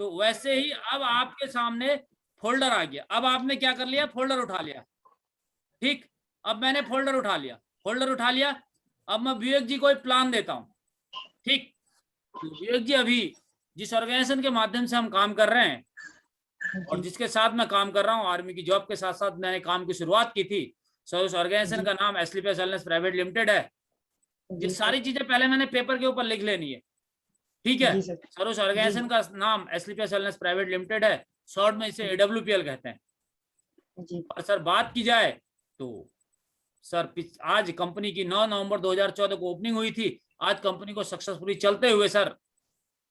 तो वैसे ही अब आपके सामने फोल्डर आ गया। अब आपने क्या कर लिया, फोल्डर उठा लिया। ठीक, अब मैंने फोल्डर उठा लिया। अब मैं विवेक जी को एक प्लान देता हूं। ठीक, तो विवेक जी अभी जिस ऑर्गेनाइजेशन के माध्यम से हम काम कर रहे हैं और जिसके साथ मैं काम कर रहा हूं, आर्मी की जॉब के साथ साथ मैंने काम की शुरुआत की थी, सर उस ऑर्गेनाइजेशन का नाम एस्क्लेपियस वेलनेस प्राइवेट लिमिटेड है। ये सारी चीजें पहले मैंने पेपर के ऊपर लिख लेनी है। ठीक है सर, उस ऑर्गेनाइजेशन का नाम एस्क्लेपियस वेलनेस प्राइवेट लिमिटेड है, शॉर्ट में इसे AWPL कहते हैं। और सर बात की जाए तो सर आज कंपनी की 9 नवंबर 2014 को ओपनिंग हुई थी। आज कंपनी को सक्सेसफुली चलते हुए सर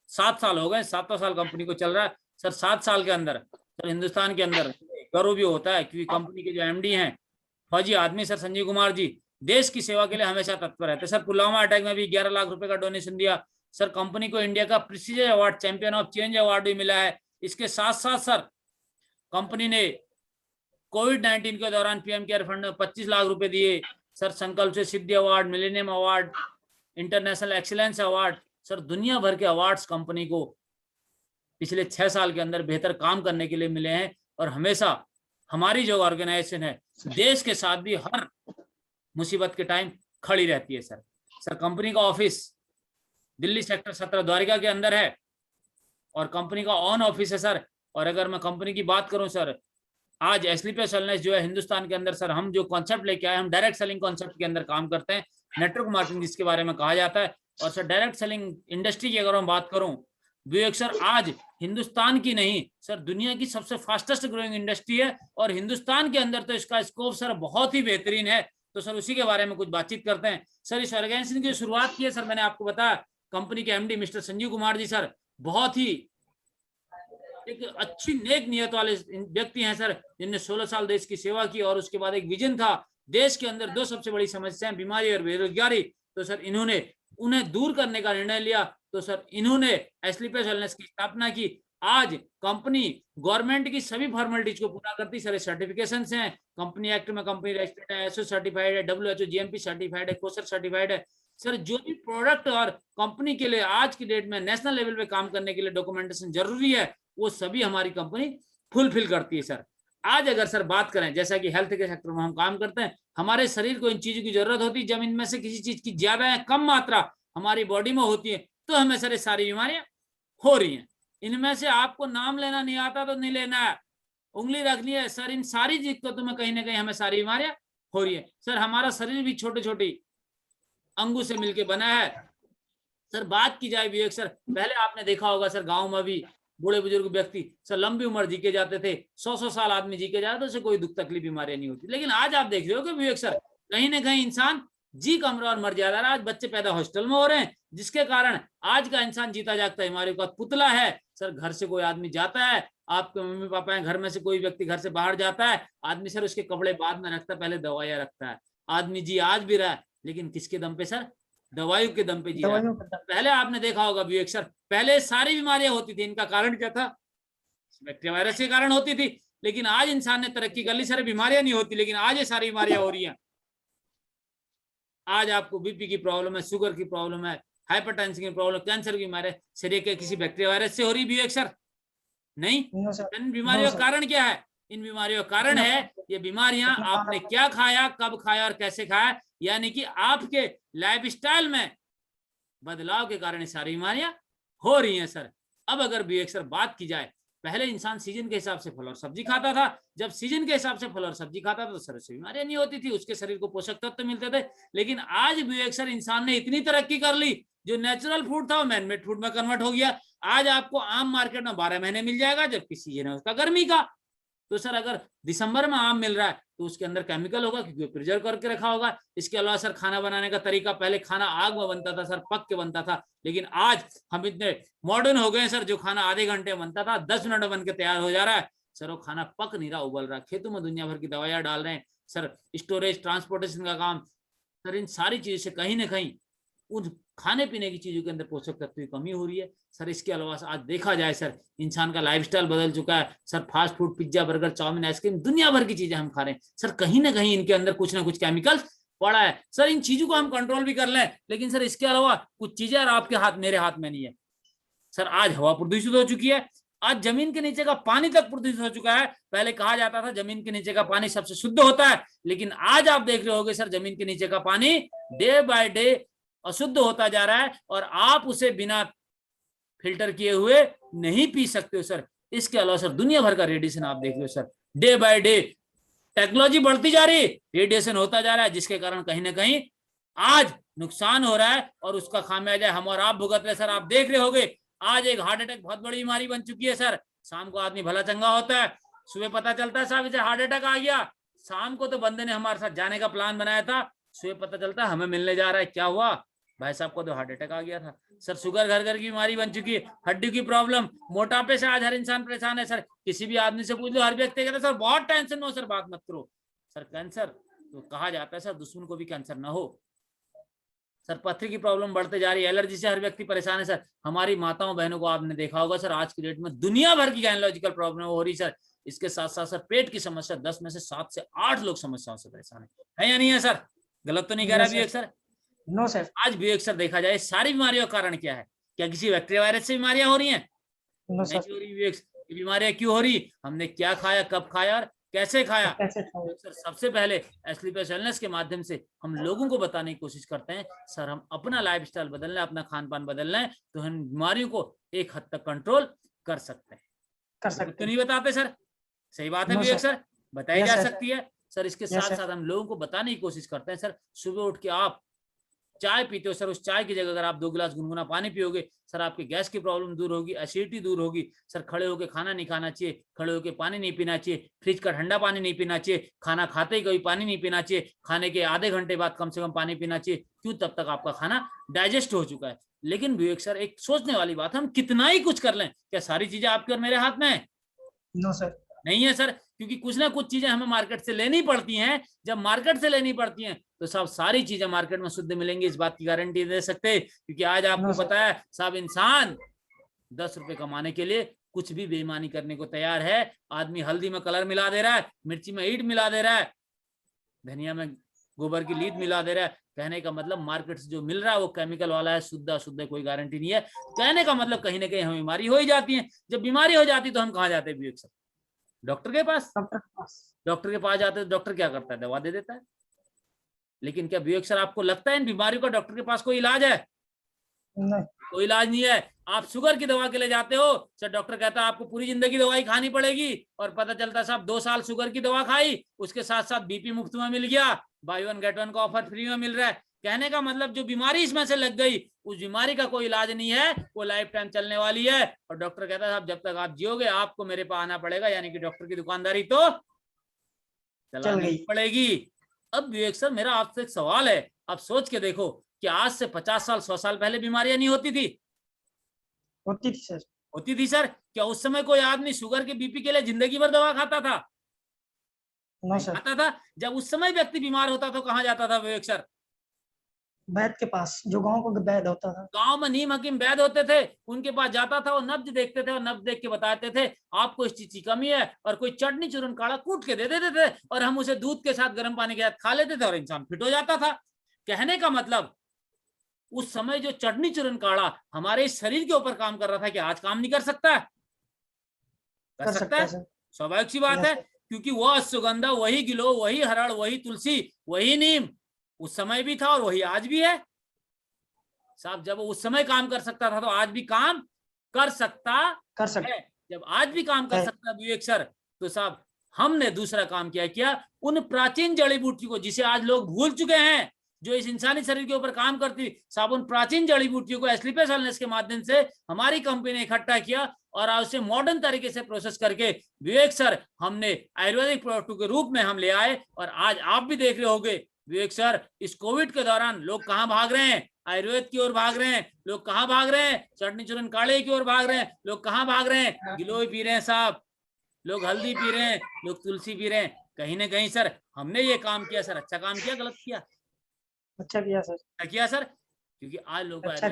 7 साल हो गए, 7वां साल कंपनी को चल रहा है। सर 7 साल के अंदर सर हिंदुस्तान के अंदर गर्व भी होता है, क्योंकि कंपनी के जो MD हैं फौजी आदमी सर संजीव कुमार जी, देश की सेवा के लिए हमेशा तत्पर रहते। सर पुलवामा अटैक में भी 11 लाख रुपए का डोनेशन दिया। सर कंपनी को इंडिया का prestigious award champion of change award भी मिला है। इसके साथ साथ सर कंपनी ने कोविड-19 के दौरान PM केयर फंड में 25 लाख रुपए दिए। Sir Sankalp Se Siddhi award, millennium award, international excellence award, sir दुनिया भर के अवार्ड्स कंपनी को पिछले 6 साल के अंदर बेहतर काम करने के लिए मिले हैं। और हमेशा हमारी जो ऑर्गेनाइजेशन है देश के साथ भी हर मुसीबत के टाइम खड़ी रहती है। सर कंपनी का ऑफिस दिल्ली सेक्टर 17 द्वारिका के अंदर है और कंपनी का ऑन ऑफिस है सर। और अगर मैं कंपनी की बात करूं सर, आज एस्क्लेपियस वेलनेस जो है हिंदुस्तान के अंदर सर हम जो कॉन्सेप्ट लेके आए, हम डायरेक्ट सेलिंग कॉन्सेप्ट के अंदर काम करते हैं, नेटवर्क मार्केटिंग जिसके बारे में कहा जाता है। और सर डायरेक्ट सेलिंग इंडस्ट्री की अगर मैं बात करूं विवेक सर, आज हिंदुस्तान की नहीं सर दुनिया की सबसे फास्टेस्ट ग्रोइंग इंडस्ट्री है। और हिंदुस्तान के अंदर तो इसका स्कोप सर बहुत ही बेहतरीन है। तो सर उसी के बारे में कुछ बातचीत करते हैं। सर इस ऑर्गेनाइजेशन की शुरुआत की है सर, मैंने आपको बताया कंपनी के MD mister Sanjeev Kumar ji sir बहुत ही एक अच्छी नेक नियत वाले व्यक्ति हैं सर, जिनने 16 साल देश की सेवा की। और उसके बाद एक विजन था, देश के अंदर 2 सबसे बड़ी समस्याएं बीमारी और बेरोजगारी। तो सर इन्होंने उन्हें दूर करने का निर्णय लिया। तो सर इन्होंने एस्क्लेपियस वेलनेस की स्थापना की। आज कंपनी गवर्नमेंट की सभी फॉर्मेलिटीज को पूरा करती सर। सर्टिफिकेशन हैं, कंपनी एक्ट में कंपनी रजिस्टर्ड है, ISO सर्टिफाइड है, WHO GMP सर्टिफाइड है, कोसर सर्टिफाइड है। सर जो भी प्रोडक्ट और कंपनी के लिए आज की डेट में नेशनल लेवल पे काम करने के लिए डॉक्यूमेंटेशन जरूरी है, वो सभी हमारी कंपनी फुलफिल करती है सर। आज अगर सर बात करें, जैसा कि हेल्थ के सेक्टर में हम काम करते हैं, हमारे शरीर को इन चीजों की जरूरत होती है। जब इनमें से किसी चीज की ज्यादा या कम मात्रा हमारी बॉडी में होती है तो हमें सर सारी बीमारियां हो रही हैं। इनमें से आपको नाम लेना नहीं आता तो नहीं लेना है, उंगली रखनी है सर। इन सारी दिक्कतों में कहीं ना कहीं हमें सारी बीमारियां हो रही है सर। हमारा शरीर भी छोटे छोटे अंगों से मिलकर बना है सर। बात की जाए विवेक सर, पहले आपने देखा होगा सर गांव में भी बूढ़े बुजुर्ग व्यक्ति सर लंबी उम्र जी के जाते थे, 100-100 साल आदमी जी के जाते थे, उसे कोई दुख तकलीफ बीमारियां नहीं होती। लेकिन आज आप देख रहे हो कि विवेक सर कहीं ना कहीं इंसान जी कम रहा और मर जा रहा है। आज बच्चे पैदा हॉस्टल में हो रहे हैं, जिसके कारण आज का इंसान जीता जागता बीमारियों का पुतला है सर। घर से कोई आदमी जाता है, आपके मम्मी पापा हैं, घर में से कोई व्यक्ति घर से बाहर जाता है, आदमी सर उसके कपड़े बाद में रखता है, पहले दवाइयां रखता है। आदमी जी आज भी रहा है, लेकिन किसके दम पे सर? दवाइयों के दम पे जी रहा है। पहले आपने देखा होगा विवेक सर, पहले सारी बीमारियां होती थी, इनका कारण क्या था? बैक्टीरिया वायरस के कारण होती थी। लेकिन आज इंसान ने तरक्की कर ली, सारी बीमारियां नहीं होती, लेकिन आज ये सारी बीमारियां हो रही हैं। आज आपको BP की प्रॉब्लम है, शुगर की प्रॉब्लम है, हाइपरटेंशन की प्रॉब्लम, कैंसर की बीमारी शरीर के किसी बैक्टीरिया वायरस से हो रही विवेक सर? नहीं। इन बीमारियों का कारण क्या है? इन बीमारियों का कारण है ये बीमारियां आपने क्या खाया, कब खाया और कैसे खाया, यानी कि आपके लाइफस्टाइल में बदलाव के कारण सारी बीमारियां हो रही हैं सर। अब अगर विवेक सर बात की जाए, पहले इंसान सीजन के हिसाब से फल और सब्जी खाता था। जब सीजन के हिसाब से फल और सब्जी खाता था तो सर से बीमारियां नहीं होती थी, उसके शरीर को पोषक तत्व मिलते थे। लेकिन आज विवेक सर इंसान ने इतनी तरक्की कर ली, जो नेचुरल फूड था वो मैनमेड फूड में कन्वर्ट हो गया। आज आपको आम मार्केट में 12 महीने मिल जाएगा, जबकि सीजन है उसका गर्मी का। तो सर अगर दिसंबर में आम मिल रहा है तो उसके अंदर केमिकल होगा, क्योंकि प्रिजर्व करके रखा होगा। इसके अलावा सर खाना बनाने का तरीका, पहले खाना आग में बनता था सर, पक के बनता था। लेकिन आज हम इतने मॉडर्न हो गए सर, जो खाना आधे घंटे में बनता था 10 मिनट में बन के तैयार हो जा रहा है सर। वो खाना पक नहीं रहा, उबल रहा। खेतों में दुनिया भर की दवाइयां डाल रहे हैं सर, स्टोरेज ट्रांसपोर्टेशन का काम सर। इन सारी चीजों से कहीं ना कहीं उन खाने पीने की चीजों के अंदर पोषक तत्व की कमी हो रही है सर। इसके अलावा आज देखा जाए सर, इंसान का लाइफस्टाइल बदल चुका है sir. Fast food, pizza, burger, chow mein, ice cream, दुनिया भर की चीजें हम खा रहे हैं सर। कहीं ना कहीं इनके अंदर कुछ ना कुछ केमिकल्स पड़ा है सर। इन चीजों को हम कंट्रोल भी कर लें, लेकिन सर इसके अलावा कुछ चीजें आपके हाथ मेरे हाथ में नहीं है सर। आज हवा प्रदूषित हो चुकी है, आज जमीन के नीचे का पानी तक प्रदूषित हो चुका है। पहले कहा जाता था जमीन के नीचे का पानी सबसे शुद्ध होता है, लेकिन आज आप देख रहे होगे सर जमीन के नीचे का पानी डे बाय डे अशुद्ध होता जा रहा है और आप उसे बिना फिल्टर किए हुए नहीं पी सकते हो सर। इसके अलावा सर दुनिया भर का रेडिएशन आप देख रहे हो sir, day by day technology बढ़ती जा रही है, रेडिएशन होता जा रहा है, जिसके कारण कहीं ना कहीं आज नुकसान हो रहा है और उसका खामियाजा हम और आप भुगत रहे सर। आप देख रहे होगे आज एक हार्ट अटैक बहुत बड़ी बीमारी बन चुकी है सर। शाम को आदमी भला चंगा होता है, सुबह पता चलता है साहब इसे हार्ट अटैक आ गया। शाम को तो बंदे ने हमारे साथ जाने का प्लान बनाया था, सुबह पता चलता है हमें मिलने जा रहा है, क्या हुआ भाई साहब को तो हार्ट अटैक आ गया था सर। शुगर घर घर की बीमारी बन चुकी है, हड्डी की प्रॉब्लम, मोटापे से आज हर इंसान परेशान है सर। किसी भी आदमी से पूछ लो, हर व्यक्ति कहता है सर बहुत टेंशन में हो सर, बात मत करो सर। कैंसर तो कहा जाता है सर दुश्मन को भी कैंसर ना हो सर। पथरी की प्रॉब्लम बढ़ते जा रही है, एलर्जी से हर व्यक्ति परेशान है सर। हमारी माताओं बहनों को आपने देखा होगा सर आज की डेट में दुनिया भर की गायनोलॉजिकल प्रॉब्लम हो रही सर। इसके साथ साथ सर पेट की समस्या 10 में से 7 से 8 लोग समस्याओं से परेशान है या नहीं है सर? गलत तो नहीं कह रहा विवेक सर? No sir. आज विवेक सर देखा जाए सारी बीमारियों का कारण क्या है? क्या किसी बैक्टीरिया वायरस से बीमारियां हो रही हैं? No sir. नहीं हो रही विवेक। बीमारियां क्यों हो रही? हमने क्या खाया, कब खाया और कैसे खाया। सर सबसे पहले एस्लीपियस वेलनेस के माध्यम से हम लोगों को बताने की कोशिश करते हैं सर हम अपना लाइफस्टाइल बदल लें, अपना खान पान बदल लें तो हम बीमारियों को एक हद तक कंट्रोल कर सकते हैं। तो नहीं बताते सर? सही बात है विवेक सर, बताई जा सकती है सर। इसके साथ साथ हम लोगों को बताने की कोशिश करते हैं सर सुबह उठ के आप चाय पीते हो सर, उस चाय की जगह अगर आप 2 गिलास गुनगुना पानी पियोगे सर आपकी गैस की प्रॉब्लम दूर होगी, एसिडिटी दूर होगी सर। खड़े होकर खाना नहीं खाना चाहिए, खड़े होकर पानी नहीं पीना चाहिए, फ्रिज का ठंडा पानी नहीं पीना चाहिए, खाना खाते ही कभी पानी नहीं पीना चाहिए, खाने के आधे घंटे बाद कम से कम पानी पीना चाहिए। क्यों? तब तक आपका खाना डाइजेस्ट हो चुका है। लेकिन विवेक सर एक सोचने वाली बात है, हम कितना ही कुछ कर लें, क्या सारी चीजें आपके और मेरे हाथ में है? No sir. नहीं है सर, क्योंकि कुछ ना कुछ चीजें हमें मार्केट से लेनी पड़ती हैं। जब मार्केट से लेनी पड़ती हैं तो साहब सारी चीजें मार्केट में शुद्ध मिलेंगी, इस बात की गारंटी दे सकते। क्योंकि आज आपको पता है साहब इंसान 10 रुपए कमाने के लिए कुछ भी बेईमानी करने को तैयार है। आदमी हल्दी में कलर मिला दे रहा है, मिर्ची में ईंट मिला दे रहा है, धनिया में गोबर की लीद मिला दे रहा है। कहने का मतलब मार्केट से जो मिल रहा है वो केमिकल वाला है, शुद्ध अशुद्ध कोई गारंटी नहीं है। कहने का मतलब कहीं ना कहीं हमें बीमारी हो ही जाती है। जब बीमारी हो जाती तो हम कहाँ जाते हैं विवेक सर? डॉक्टर के पास। डॉक्टर के पास जाते हैं, डॉक्टर क्या करता है? दवा दे देता है। लेकिन क्या विवेक सर आपको लगता है इन बीमारियों का डॉक्टर के पास कोई इलाज है? नहीं, कोई इलाज नहीं है। आप शुगर की दवा के लिए जाते हो सर, डॉक्टर कहता है आपको पूरी जिंदगी दवाई खानी पड़ेगी, और पता चलता है साहब 2 साल शुगर की दवा खाई, उसके साथ साथ बीपी मुफ्त में मिल गया, बाय 1 गेट 1 का ऑफर फ्री में मिल रहा है। कहने का मतलब जो बीमारी इसमें से लग गई उस बीमारी का कोई इलाज नहीं है, वो लाइफ टाइम चलने वाली है। और डॉक्टर कहता है साहब जब तक आप जियोगे आपको मेरे पास आना पड़ेगा, यानी कि डॉक्टर की दुकानदारी तो चलानी पड़ेगी। अब विवेक सर मेरा आपसे एक सवाल है, आप सोच के देखो कि आज से 50 साल 100 साल पहले बीमारियां नहीं होती थी? होती थी सर। होती थी सर। क्या उस समय कोई आदमी शुगर के बीपी के लिए जिंदगी भर दवा खाता था? No sir. खाता था। जब उस समय व्यक्ति बीमार होता तो कहाँ जाता था विवेक सर? वैद्य के पास, जो गांव को वैद्य होता था। गांव में नीम हकीम वैद्य होते थे, उनके पास जाता था, वो नब्ज देखते थे और नब्ज देख के बताते थे आपको इस चीज की कमी है, और कोई चटनी चूरन काढ़ा कूट के दे देते थे और हम उसे दूध के साथ गर्म पानी के साथ खा लेते थे और इंसान फिट हो जाता था। कहने का मतलब उस समय जो चटनी चूरन काढ़ा हमारे शरीर के ऊपर काम कर रहा था, कि आज काम नहीं कर सकता? कर सकता है। स्वाभाविक सी बात है, क्योंकि वह सुगंधा, वही गिलो, वही हरड़, वही तुलसी, वही नीम उस समय भी था और वही आज भी है साहब। जब उस समय काम कर सकता था तो आज भी काम कर सकता है। जब आज भी काम कर सकता है विवेक सर, तो साहब हमने दूसरा काम किया उन प्राचीन जड़ी बूटी को जिसे आज लोग भूल चुके हैं, जो इस इंसानी शरीर के ऊपर काम करती साहब, उन प्राचीन जड़ी बूटियों को एस्लीपियस वेलनेस के माध्यम से हमारी कंपनी ने इकट्ठा किया और उसे मॉडर्न तरीके से प्रोसेस करके विवेक सर हमने आयुर्वेदिक प्रोडक्ट के रूप में हम ले आए। और आज आप भी देख रहे होंगे विवेक सर, इस कोविड के दौरान लोग कहाँ भाग रहे हैं? आयुर्वेद की ओर भाग रहे हैं। लोग कहाँ भाग रहे हैं? चटनी चूरन काढ़े की ओर भाग रहे हैं। लोग कहाँ भाग रहे हैं? गिलोय पी रहे हैं साहब, लोग हल्दी पी रहे हैं, लोग तुलसी पी रहे हैं। कहीं ना कहीं सर हमने ये काम किया सर, अच्छा काम किया गलत किया? अच्छा किया सर। अच्छा किया सर, क्योंकि आज लोगों को अच्छा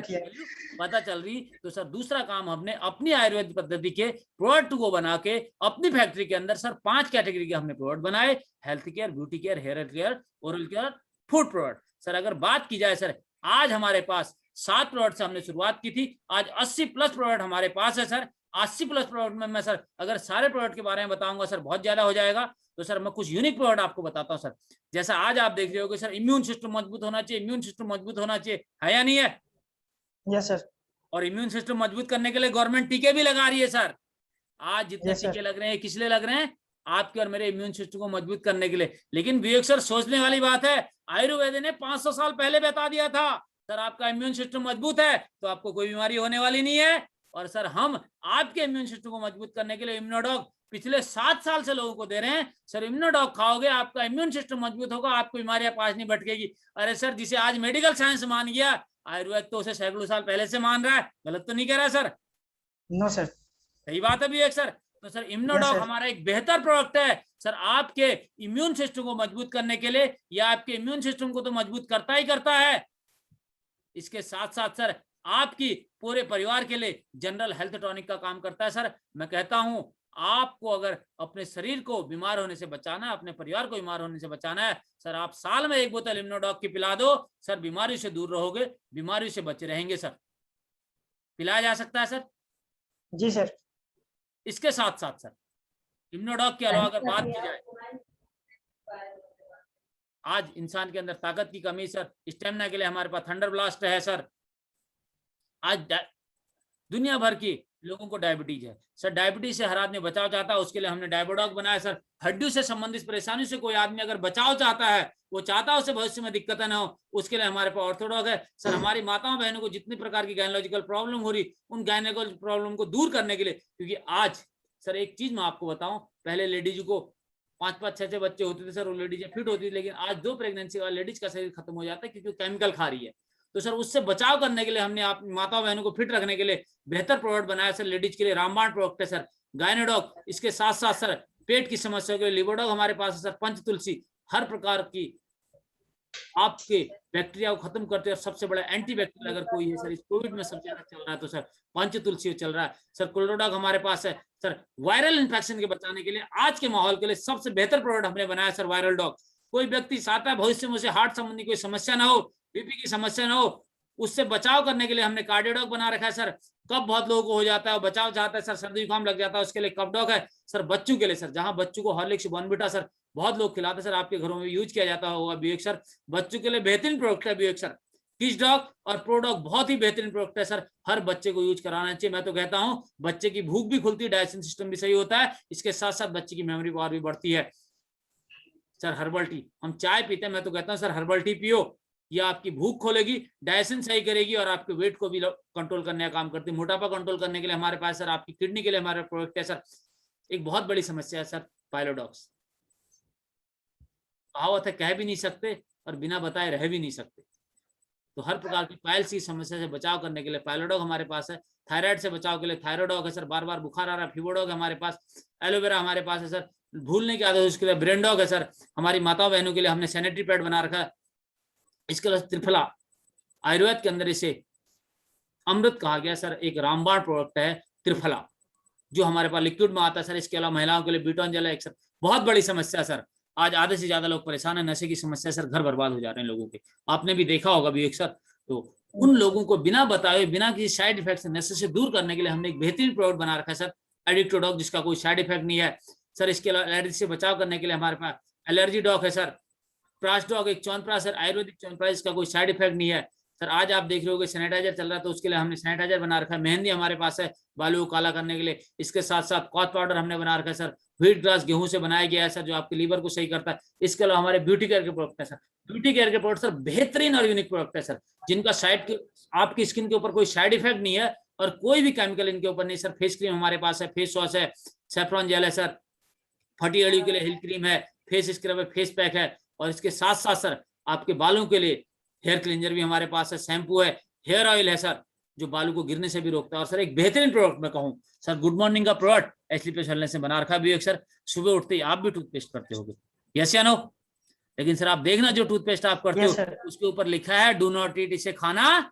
पता चल रही। तो सर दूसरा काम हमने अपनी आयुर्वेद पद्धति के प्रोडक्ट को बना के अपनी फैक्ट्री के अंदर सर 5 कैटेगरी के हमने प्रोडक्ट बनाए, health care, beauty care, hair care, oral care, food product. Sir अगर बात की जाए सर, आज हमारे पास 7 प्रोडक्ट से हमने शुरुआत की थी, आज 80+ प्रोडक्ट हमारे पास है सर। 80+ प्रोडक्ट में मैं सर अगर सारे प्रोडक्ट के बारे में बताऊंगा सर बहुत ज्यादा हो जाएगा। तो सर मैं कुछ यूनिक प्रोडक्ट आपको बताता हूँ सर। जैसा आज आप देख रहे हो कि सर इम्यून सिस्टम मजबूत होना चाहिए, इम्यून सिस्टम मजबूत होना चाहिए, है या नहीं है? Yes sir. और इम्यून सिस्टम मजबूत करने के लिए गवर्नमेंट टीके भी लगा रही है सर। आज जितने यस सर। टीके लग रहे हैं किस लिए लग रहे हैं? आपके और मेरे इम्यून सिस्टम को मजबूत करने के लिए। लेकिन विवेक सर सोचने वाली बात है, आयुर्वेद ने 500 साल पहले बता दिया था सर आपका इम्यून सिस्टम मजबूत है तो आपको कोई बीमारी होने वाली नहीं है। और सर हम आपके इम्यून सिस्टम को मजबूत करने के लिए इम्यूनोडॉग पिछले 7 साल से लोगों को दे रहे हैं। सर इम्यूनोडॉग खाओगे आपका इम्यून सिस्टम मजबूत होगा, आपको बीमारियां पास नहीं भटकेगी। अरे सर जिसे आज मेडिकल साइंस मान गया, आयुर्वेद तो उसे सैकड़ों साल पहले से मान रहा है। गलत तो नहीं कह रहा सर? No sir. सही बात है विवेक सर। तो सर इम्यूनोडॉग हमारा एक बेहतर प्रोडक्ट है सर आपके इम्यून सिस्टम को मजबूत करने के लिए। या आपके इम्यून सिस्टम को तो मजबूत करता ही करता है, इसके साथ साथ सर आपकी पूरे परिवार के लिए जनरल हेल्थ टॉनिक का काम करता है। सर मैं कहता हूं आपको अगर अपने शरीर को बीमार होने से बचाना है, अपने परिवार को बीमार होने से बचाना है, सर आप साल में 1 बोतल इम्यूनोडॉग की पिला दो, सर बीमारी से दूर रहोगे, बीमारी से बचे रहेंगे। सर पिलाया जा सकता है सर? जी सर। इसके साथ साथ सर इम्यूनोडॉग के अलावा अगर बात की जाए, आज इंसान के अंदर ताकत की कमी सर, स्टेमिना के लिए हमारे पास थंडर ब्लास्ट है सर। आज दुनिया भर की लोगों को डायबिटीज है सर, डायबिटीज से हर आदमी बचाव चाहता है, उसके लिए हमने डायबोडॉग बनाया सर। हड्डियों से संबंधित परेशानी से कोई आदमी अगर बचाव चाहता है, वो चाहता है उसे भविष्य में दिक्कतें ना हो, उसके लिए हमारे पास ऑर्थोडॉग है सर। हमारी माताओं बहनों को जितनी प्रकार की गायनोलॉजिकल प्रॉब्लम हो रही, उन गायनोलॉजिकल प्रॉब्लम को दूर करने के लिए, क्योंकि आज सर एक चीज मैं आपको बताऊं, पहले लेडीज को 5-5 6-6 बच्चे होते थे सर, वो लेडीज फिट होती थी, लेकिन आज 2 प्रेगनेंसी वाली लेडीज का शरीर खत्म हो जाता है क्योंकि केमिकल खा रही है। तो सर उससे बचाव करने के लिए हमने आप माता बहनों को फिट रखने के लिए बेहतर प्रोडक्ट बनाया सर लेडीज के लिए। रामबाण प्रोडक्ट है सर, गायनोडॉग। इसके साथ साथ सर पेट की समस्या के लिए लिवोडॉग हमारे पास है सर। पंच तुलसी हर प्रकार की आपके बैक्टीरिया को खत्म करते हैं, और सबसे बड़ा एंटी बैक्टीरियल अगर कोई है सर, इस कोविड में सबसे ज्यादा चल रहा है तो सर पंच तुलसी चल रहा है सर। कोलोडॉग हमारे पास है सर, वायरल इन्फेक्शन के बचाने के लिए आज के माहौल के लिए सबसे बेहतर प्रोडक्ट हमने बनाया सर, वायरल डॉग। कोई व्यक्ति चाहता है भविष्य में उसे हार्ट संबंधी कोई समस्या ना हो, बीपी की समस्या ना हो, उससे बचाव करने के लिए हमने कार्डियोडॉग बना रखा है सर। कब बहुत लोगों को हो जाता है, बचाव चाहता है सर, सर्दी जुकाम लग जाता है, उसके लिए कफ डॉग है सर। बच्चों के लिए सर, जहां बच्चों को हॉर्लिक्स बॉर्नविटा सर बहुत लोग खिलाते हैं सर, आपके घरों में यूज किया जाता होगा विवेक सर, बच्चों के लिए बेहतरीन प्रोडक्ट है विवेक सर। किस डॉग और प्रोडॉग बहुत ही बेहतरीन प्रोडक्ट है सर, हर बच्चे को यूज कराना चाहिए। मैं तो कहता हूं बच्चे की भूख भी खुलती है, डाइजेशन सिस्टम भी सही होता है, इसके साथ साथ बच्चे की मेमोरी पावर भी बढ़ती है सर। हर्बल टी हम चाय पीते हैं, मैं तो कहता हूं सर हर्बल टी पियो, यह आपकी भूख खोलेगी, डाइजेशन सही करेगी और आपके वेट को भी कंट्रोल करने का काम करती है। मोटापा कंट्रोल करने के लिए हमारे पास सर, आपकी किडनी के लिए हमारे प्रोडक्ट है सर। एक बहुत बड़ी समस्या है सर पाइलोडॉक्स, कहावत है कह भी नहीं सकते और बिना बताए रह भी नहीं सकते। तो हर प्रकार की पाइल्स की समस्या से बचाव करने के लिए पाइलोडॉग हमारे पास है। थायराइड से बचाव के लिए थायरोडॉग है सर, बार बार बुखार आ रहा है फीवरडॉग है हमारे पास। एलोवेरा हमारे पास है सर, भूलने की आदत है उसके लिए ब्रेनडॉग है सर। हमारी माता बहनों के लिए हमने सैनिटरी पैड बना रखा है। इसके अलावा त्रिफला, आयुर्वेद के अंदर इसे अमृत कहा गया सर, एक रामबाण प्रोडक्ट है त्रिफला, जो हमारे पास लिक्विड में आता है सर। इसके अलावा महिलाओं के लिए ब्यूटोंजल है एक सर। बहुत बड़ी समस्या सर, आज आधे से ज्यादा लोग परेशान है, नशे की समस्या सर, घर बर्बाद हो जा रहे हैं लोगों के, आपने भी देखा होगा भी एक सर। तो उन लोगों को बिना बताए, बिना किसी साइड इफेक्ट से, नशे से दूर करने के लिए हमने एक बेहतरीन प्रोडक्ट बना रखा है सर, एडिक्टोडॉग, जिसका कोई साइड इफेक्ट नहीं है सर। इसके अलावा एलर्जी से बचाव करने के लिए हमारे पास एलर्जी डॉग है सर। प्राश डॉग एक च्यवनप्राश सर, आयुर्वेदिक च्यवनप्राश, इसका कोई साइड इफेक्ट नहीं है सर। आज आप देख रहे हो सैनिटाइजर चल रहा है, तो उसके लिए हमने सैनिटाइजर बना रखा है। मेहंदी हमारे पास है बालों को काला करने के लिए। इसके साथ साथ कॉथ पाउडर हमने बना रखा है सर, व्हीट ग्रास गेहूं से बनाया गया है सर, जो आपके लीवर को सही करता है। इसके अलावा हमारे ब्यूटी केयर के प्रोडक्ट है सर। ब्यूटी केयर के प्रोडक्ट सर बेहतरीन और यूनिक प्रोडक्ट है सर, जिनका आपकी स्किन के ऊपर कोई साइड इफेक्ट नहीं है और कोई भी केमिकल इनके ऊपर नहीं सर। फेस क्रीम हमारे पास है, फेस वॉश है, सेफ्रॉन जेल है सर, फटी अड़ियों के लिए हिल क्रीम है, फेस स्क्रब है, फेस पैक है। और इसके साथ साथ सर आपके बालों के लिए हेयर क्लींजर भी हमारे पास है, शैम्पू है, हेयर ऑयल है सर, जो बालों को गिरने से भी रोकता है। और सर एक बेहतरीन प्रोडक्ट मैं कहूँ सर, गुड मॉर्निंग का प्रोडक्ट एचली पे चलने से बना रखा भी एक सर। सुबह उठते ही आप भी टूथपेस्ट करते होगे, यस या नो? लेकिन सर आप देखना, जो टूथपेस्ट आप करते हो उसके ऊपर लिखा है डू नॉट ईट, इसे खाना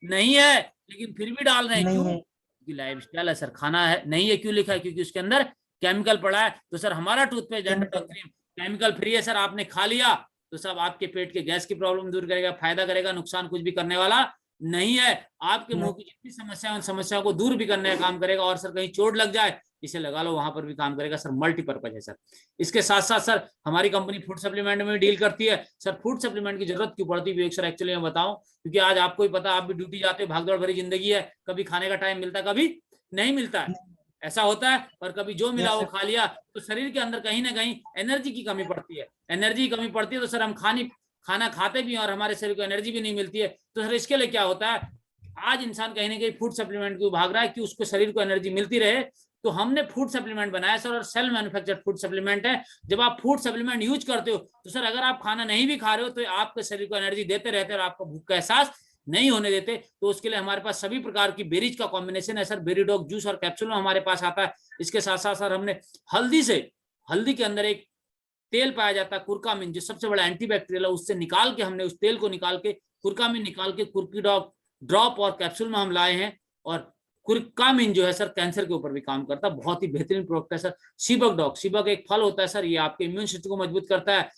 नहीं है, लेकिन फिर भी डाल रहे हैं। क्यों? क्योंकि लाइफ स्टाइल है सर, खाना है नहीं है। क्यों लिखा है? क्योंकि उसके अंदर केमिकल पड़ा है। तो सर हमारा toothpaste dental cream chemical free है सर। आपने खा लिया तो सब आपके पेट के गैस की प्रॉब्लम दूर करेगा, फायदा करेगा, नुकसान कुछ भी करने वाला नहीं है। आपके मुंह की जितनी समस्या, उन समस्याओं को दूर भी करने का काम करेगा। और सर कहीं चोट लग जाए, इसे लगा लो, वहां पर भी काम करेगा सर। मल्टीपर्पज है सर। इसके साथ साथ सर हमारी कंपनी फूड सप्लीमेंट में डील करती है। सर फूड सप्लीमेंट की जरूरत क्यों पड़ती है सर, एक्चुअली मैं बताऊं, क्योंकि आज आपको ही पता, आप भी ड्यूटी जाते हो, भागदौड़ भरी जिंदगी है, कभी खाने का टाइम मिलता है, कभी नहीं मिलता है, ऐसा होता है। और कभी जो मिला वो खा लिया, तो शरीर के अंदर कहीं ना कहीं एनर्जी की कमी पड़ती है। एनर्जी की कमी पड़ती है तो सर हम खाना खाते भी हैं और हमारे शरीर को एनर्जी भी नहीं मिलती है। तो सर इसके लिए क्या होता है, आज इंसान कहीं ना कहीं फूड सप्लीमेंट क्यों भाग रहा है, कि उसको शरीर को एनर्जी मिलती रहे। तो हमने फूड सप्लीमेंट बनाया सर, और सेल्फ मैन्युफैक्चर्ड फूड सप्लीमेंट है। जब आप फूड सप्लीमेंट यूज करते हो तो सर अगर आप खाना नहीं भी खा रहे हो तो आपके शरीर को एनर्जी देते रहते हैं और आपको भूख का एहसास नहीं होने देते। तो उसके लिए हमारे पास सभी प्रकार की बेरीज का कॉम्बिनेशन है सर। बेरीडॉग जूस और कैप्सूल में हमारे पास आता है। इसके साथ साथ सर हमने हल्दी के अंदर एक तेल पाया जाता है कुरकामिन, जो सबसे बड़ा एंटीबैक्टीरियल है, उससे निकाल के हमने उस तेल को निकाल के, कुरकामिन निकाल के कुर्कीडॉग ड्रॉप और कैप्सूल में हम लाए हैं। और कुरकामिन जो है सर कैंसर के ऊपर भी काम करता है, बहुत ही बेहतरीन प्रोडक्ट है सर। सीबक डॉग, सीबक एक फल होता है सर, ये आपके इम्यून सिस्टम को मजबूत करता है।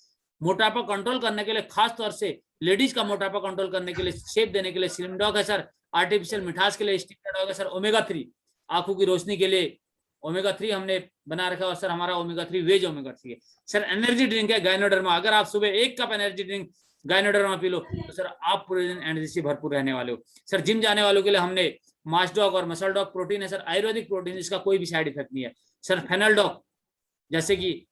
मोटापा कंट्रोल करने के लिए, खास तौर से लेडीज का मोटापा कंट्रोल करने के लिए, शेप देने के लिए स्लिम डॉग है सर। आर्टिफिशियल मिठास के लिए स्टिकर डॉग है सर। ओमेगा 3 आंखों की रोशनी के लिए ओमेगा 3 हमने बना रखा है। और सर हमारा ओमेगा 3 वेज ओमेगा 3 है सर। एनर्जी ड्रिंक है गायनोडर्मा, अगर आप सुबह 1 cup energy drink गायनोडर्मा P low तो सर आप पूरे दिन एनर्जी से भरपूर रहने वाले हो। सर जिम जाने वालों के लिए हमने मास डॉग और मसल डॉग प्रोटीन है सर, आयुर्वेदिक प्रोटीन, इसका कोई भी साइड इफेक्ट नहीं है सर। फेनल डॉग, जैसे कि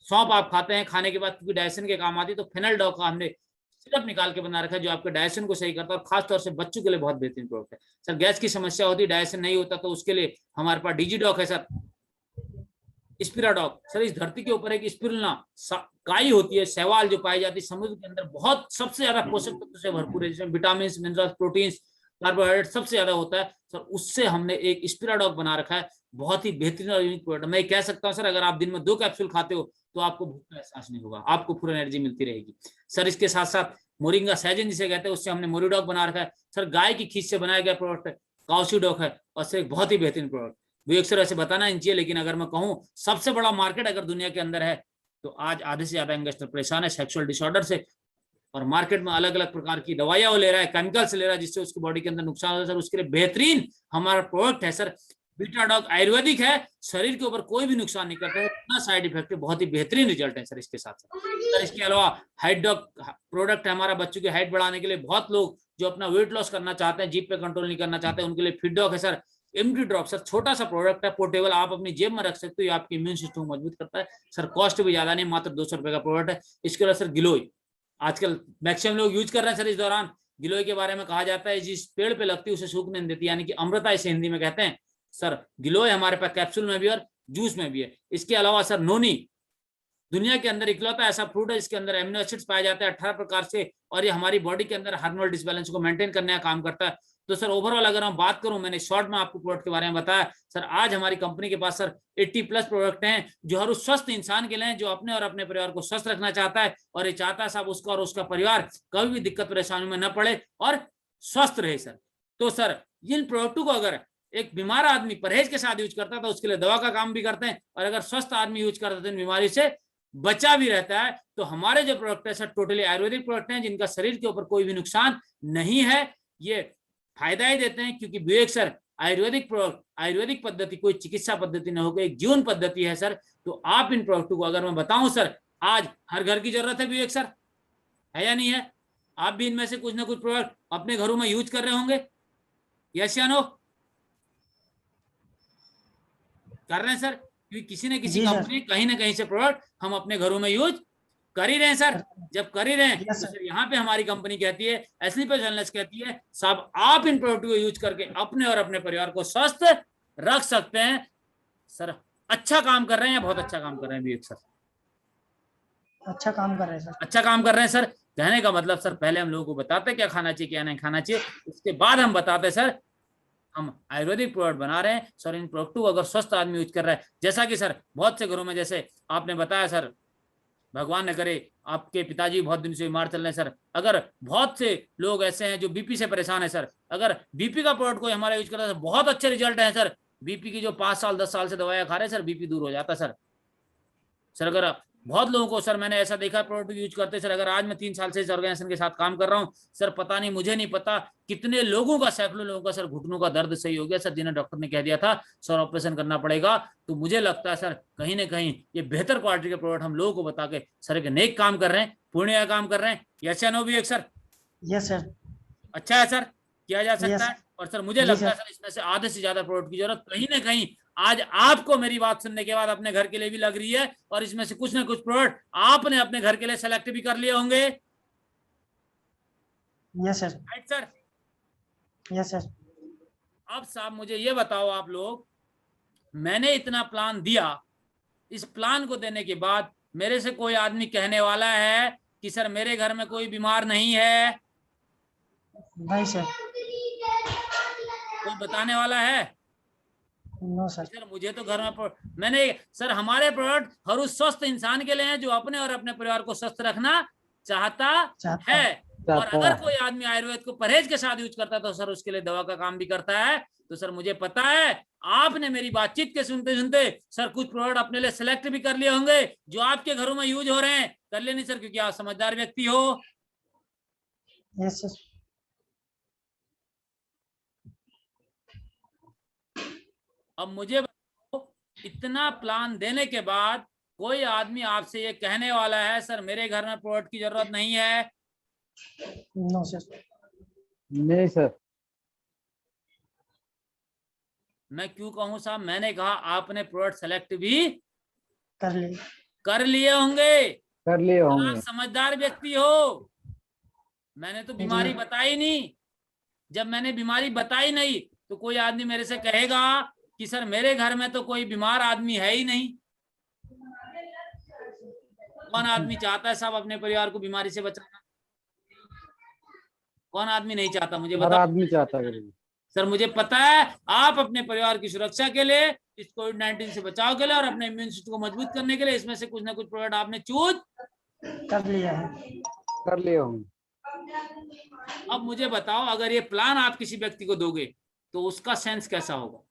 सौंफ आप खाते हैं खाने के बाद, क्योंकि डाइजेशन के काम आती है, तो फेनल डॉग का हमने सिरप निकाल के बना रखा है जो आपके डाइजेशन को सही करता है। और खासतौर से बच्चों के लिए बहुत बेहतरीन प्रोडक्ट है सर। गैस की समस्या होती है, डाइजेशन नहीं होता, तो उसके लिए हमारे पास डीजी डॉग है सर। स्पिराडॉग सर, इस धरती के ऊपर एक स्पिरुलिना काई होती है, शैवाल जो पाई जाती है समुद्र के अंदर, बहुत सबसे ज्यादा पोषक तत्व से भरपूर है, जिसमें विटामिन, मिनरल्स, प्रोटीन्स, कार्बोहाइड्रेट सबसे ज्यादा होता है सर। उससे हमने एक स्पिराडॉग बना रखा है, बहुत ही बेहतरीन और यूनिक प्रोडक्ट। मैं कह सकता हूँ सर, अगर आप दिन में 2 कैप्सूल खाते हो तो आपको भूख का एहसास नहीं होगा, आपको पूरी एनर्जी मिलती रहेगी सर। इसके साथ साथ मोरिंगा सैजन जिसे कहते हैं, उससे हमने मोरिडॉग बना रखा है सर। गाय की खींच से बनाया गया प्रोडक्ट है काउसीडॉग है, और सर एक बहुत ही बेहतरीन प्रोडक्ट। वो अक्सर ऐसे बताना नहीं चाहिए, लेकिन अगर मैं कहूँ सबसे बड़ा मार्केट अगर दुनिया के अंदर है तो आज आधे से ज्यादा यंगस्टर परेशान है सेक्सुअल डिसऑर्डर से। और मार्केट में अलग अलग प्रकार की दवाइयां वो ले रहा है, केमिकल्स ले रहा है, जिससे उसकी बॉडी के अंदर नुकसान होता है सर। उसके लिए बेहतरीन हमारा प्रोडक्ट है सर बीटाडॉग, आयुर्वेदिक है, शरीर के ऊपर कोई भी नुकसान नहीं करता है, इतना साइड इफेक्ट है, बहुत ही बेहतरीन रिजल्ट है सर। इसके साथ सर इसके अलावा हाइट डॉग प्रोडक्ट है हमारा, बच्चों की हाइट बढ़ाने के लिए। बहुत लोग जो अपना वेट लॉस करना चाहते हैं, जीप पे कंट्रोल नहीं करना चाहते, उनके लिए फिट डॉग है सर। एमटी ड्रॉप सर, छोटा सा प्रोडक्ट है, पोर्टेबल, आप अपनी जेब में रख सकते हो, आपके इम्यून सिस्टम को मजबूत करता है सर। कॉस्ट भी ज्यादा नहीं, मात्र 200 रुपए का प्रोडक्ट है। इसके अलावा सर गिलोय, आजकल मैक्सिमम लोग यूज कर रहे हैं सर। इस दौरान गिलोय के बारे में कहा जाता है जिस पेड़ पे लगती है उसे सूखने नहीं देती, यानी कि अमृता इसे हिंदी में कहते हैं सर। गिलोय हमारे पास कैप्सूल में भी और जूस में भी है। इसके अलावा सर नोनी, दुनिया के अंदर इकलौता ऐसा फ्रूट है जिसके अंदर एमिनो एसिड्स पाए जाते हैं 18 प्रकार से, और ये हमारी बॉडी के अंदर हार्मोनल डिसबैलेंस को मेंटेन करने का काम करता है। तो सर ओवरऑल अगर हम बात करूं, मैंने शॉर्ट में आपको प्रोडक्ट के बारे में बताया सर। आज हमारी कंपनी के पास सर 80+ प्रोडक्ट हैं जो हर उस स्वस्थ इंसान के लिए, जो अपने और अपने परिवार को स्वस्थ रखना चाहता है, और ये चाहता है साहब उसका और उसका परिवार कभी भी दिक्कत परेशानी में न पड़े और स्वस्थ रहे सर। तो सर इन प्रोडक्टों को अगर एक बीमार आदमी परहेज के साथ यूज करता है तो उसके लिए दवा का काम भी करते हैं, और अगर स्वस्थ आदमी यूज करता है तो इन बीमारी से बचा भी रहता है। तो हमारे जो प्रोडक्ट है सर टोटली आयुर्वेदिक प्रोडक्ट हैं, जिनका शरीर के ऊपर कोई भी नुकसान नहीं है। ये फायदा ही देते हैं, क्योंकि विवेक सर आयुर्वेदिक प्रोडक्ट, आयुर्वेदिक पद्धति कोई चिकित्सा पद्धति न होकर एक जीवन पद्धति है सर। तो आप इन प्रोडक्टों को अगर मैं बताऊं सर, आज हर घर की जरूरत है विवेक सर, है या नहीं है? आप भी इनमें से कुछ ना कुछ प्रोडक्ट अपने घरों में यूज कर रहे होंगे, यस या नो? कर रहे हैं सर, क्योंकि किसी न किसी कंपनी कहीं ना कहीं से प्रोडक्ट हम अपने घरों में यूज कर ही रहे हैं सर। जब कर ही रहे हैं तो सर यहाँ पे हमारी कंपनी कहती है, एस्लीपर्स वेलनेस कहती है साहब आप इन प्रोडक्ट को यूज करके अपने और अपने परिवार को स्वस्थ रख सकते हैं सर। अच्छा काम कर रहे हैं, बहुत अच्छा काम कर रहे हैं विवेक सर, अच्छा काम कर रहे हैं सर, अच्छा काम कर रहे हैं सर। कहने का मतलब सर, पहले हम लोगों को बताते क्या खाना चाहिए क्या नहीं खाना चाहिए, उसके बाद हम बताते सर हम आयुर्वेदिक प्रोडक्ट बना रहे हैं सर। इन प्रोडक्ट को अगर स्वस्थ आदमी यूज कर रहा है, जैसा कि सर बहुत से घरों में, जैसे आपने बताया सर, भगवान न करे आपके पिताजी बहुत दिन से बीमार चल रहे हैं सर, अगर बहुत से लोग ऐसे हैं जो बीपी से परेशान है सर, अगर बीपी का प्रोडक्ट कोई हमारा यूज कर रहा है, बहुत अच्छे रिजल्ट है सर। बीपी की जो 5 साल 10 साल से दवाइयां खा रहे हैं सर, बीपी दूर हो जाता है सर। अगर बहुत लोगों को सर मैंने ऐसा देखा प्रोडक्ट यूज करते सर। अगर आज मैं 3 साल से इस ऑर्गेनाइजेशन के साथ काम कर रहा हूँ सर, पता नहीं, मुझे नहीं पता कितने लोगों का, सैकड़ों लोगों का सर घुटनों का दर्द सही हो गया सर, जिन्हें डॉक्टर ने कह दिया था सर ऑपरेशन करना पड़ेगा। तो मुझे लगता है सर कहीं ना कहीं ये बेहतर क्वालिटी के प्रोडक्ट हम लोगों को बता के सर एक नेक काम कर रहे हैं, पुण्य का काम कर रहे हैं। यस या नो भी एक सर? Yes sir. अच्छा है सर, किया जा सकता यस है। और सर मुझे जी लगता है सर। सर इसमें से आधे से ज्यादा प्रोडक्ट की जरूरत कहीं ना कहीं आज आपको मेरी बात सुनने के बाद अपने घर के लिए भी लग रही है, और इसमें से कुछ ना कुछ प्रोडक्ट आपने अपने घर के लिए सेलेक्ट भी कर लिए होंगे। Yes sir. Right sir? Yes sir. अब साहब मुझे ये बताओ आप लोग, मैंने इतना प्लान दिया, इस प्लान को देने के बाद मेरे से कोई आदमी कहने वाला है कि सर मेरे घर में कोई बीमार नहीं है? नहीं सर। कोई बताने वाला है? No sir. सर मुझे तो घर में मैंने सर, हमारे प्रोडक्ट हर उस स्वस्थ इंसान के लिए हैं जो अपने और अपने परिवार को स्वस्थ रखना चाहता है। और अगर कोई आदमी आयुर्वेद को परहेज के साथ यूज करता है तो सर उसके लिए दवा का काम भी करता है। तो सर मुझे पता है आपने मेरी बातचीत के सुनते सुनते सर कुछ प्रोडक्ट अपने लिए सिलेक्ट भी कर लिए होंगे जो आपके घरों में यूज हो रहे हैं। कर लिए नहीं सर, क्योंकि आप समझदार व्यक्ति हो। Yes sir. अब मुझे बताओ, इतना प्लान देने के बाद कोई आदमी आपसे ये कहने वाला है सर मेरे घर में प्रोडक्ट की जरूरत नहीं है? No sir. नहीं सर। मैं क्यों कहूं साहब, मैंने कहा आपने प्रोडक्ट सेलेक्ट भी कर लिए। कर लिए होंगे। कर लिए आप होंगे। समझदार व्यक्ति हो। मैंने तो बीमारी बताई नहीं। जब मैंने बीमारी बताई नहीं तो कोई आदमी मेरे से कहेगा कि सर मेरे घर में तो कोई बीमार आदमी है ही नहीं। कौन आदमी चाहता है साहब अपने परिवार को बीमारी से बचाना? कौन आदमी नहीं चाहता, मुझे हर बताओ। आदमी चाहता है। सर मुझे पता है आप अपने परिवार की सुरक्षा के लिए, इस कोविड-19 से बचाव के लिए और अपने इम्यून सिस्टम को मजबूत करने के लिए इसमें से कुछ ना कुछ प्रोडक्ट आपने चूज कर लिया है। कर लिए होंगे। अब मुझे बताओ, अगर ये प्लान आप किसी व्यक्ति को दोगे तो उसका सेंस कैसा होगा?